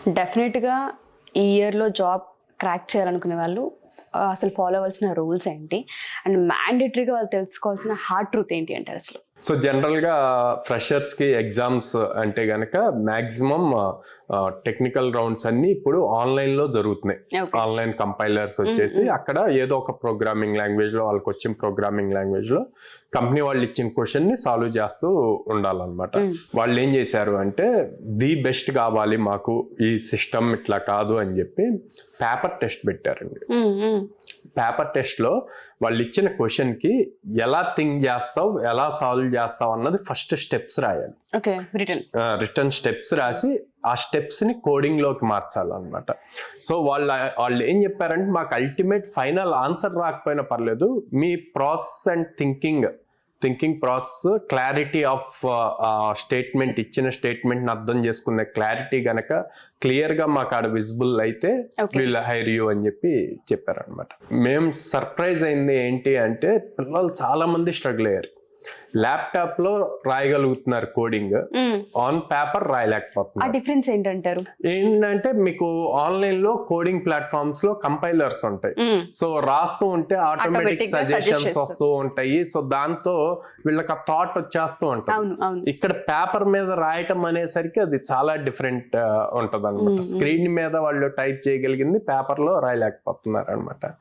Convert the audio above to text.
డెఫినెట్గా ఈ ఇయర్లో జాబ్ క్రాక్ చేయాలనుకునే వాళ్ళు అసలు ఫాలో అవ్వాల్సిన రూల్స్ ఏంటి అండ్ మ్యాండేటరీగా వాళ్ళు తెలుసుకోవాల్సిన హార్డ్ ట్రూత్ ఏంటి అంటారు అసలు? సో జనరల్గా ఫ్రెషర్స్కి ఎగ్జామ్స్ అంటే గనక మ్యాక్సిమం టెక్నికల్ రౌండ్స్ అన్ని ఇప్పుడు ఆన్లైన్లో జరుగుతున్నాయి. ఆన్లైన్ కంపైలర్స్ వచ్చేసి అక్కడ ఏదో ఒక ప్రోగ్రామింగ్ లాంగ్వేజ్లో వాళ్ళకి వచ్చిన ప్రోగ్రామింగ్ లాంగ్వేజ్లో కంపెనీ వాళ్ళు ఇచ్చిన క్వశ్చన్ని సాల్వ్ చేస్తూ ఉండాలన్నమాట. వాళ్ళు ఏం చేశారు అంటే ది బెస్ట్ కావాలి మాకు, ఈ సిస్టమ్ ఇట్లా కాదు అని చెప్పి పేపర్ టెస్ట్ పెట్టారండి. పేపర్ టెస్ట్లో వాళ్ళు ఇచ్చిన క్వశ్చన్కి ఎలా థింక్ చేస్తావు, ఎలా సాల్వ్ చేస్తావు అన్నది ఫస్ట్ స్టెప్స్ రాయాలి. రిటర్న్ స్టెప్స్ రాసి ఆ స్టెప్స్ని కోడింగ్లోకి మార్చాలన్నమాట. సో వాళ్ళు ఏం చెప్పారంటే మాకు అల్టిమేట్ ఫైనల్ ఆన్సర్ రాకపోయినా పర్లేదు, మీ process and thinking process, clarity of statement, ఇచ్చిన స్టేట్మెంట్ని అర్థం చేసుకునే క్లారిటీ గనక క్లియర్గా మాకు ఆడ విజిబుల్ అయితే వీళ్ళు హైర్ యూ అని చెప్పారనమాట. మేము సర్ప్రైజ్ అయింది ఏంటి అంటే పిల్లలు చాలా మంది స్ట్రగుల్ అయ్యారు. ల్యాప్టాప్ లో రాయగలుగుతున్నారు కోడింగ్, ఆన్ పేపర్ రాయలేకపోతున్నారు. డిఫరెన్స్ ఏంటంటారు? ఏంటంటే మీకు ఆన్లైన్ లో కోడింగ్ ప్లాట్ఫామ్స్ లో కంపైలర్స్ ఉంటాయి. సో రాస్తూ ఉంటే ఆటోమేటిక్ సజెషన్స్ వస్తూ ఉంటాయి. సో దాంతో వీళ్ళకి ఆ థాట్ వచ్చేస్తూ ఉంటుంది. ఇక్కడ పేపర్ మీద రాయటం అనేసరికి అది చాలా డిఫరెంట్ ఉంటది అనమాట. స్క్రీన్ మీద వాళ్ళు టైప్ చేయగలిగింది పేపర్ లో రాయలేకపోతున్నారు అనమాట.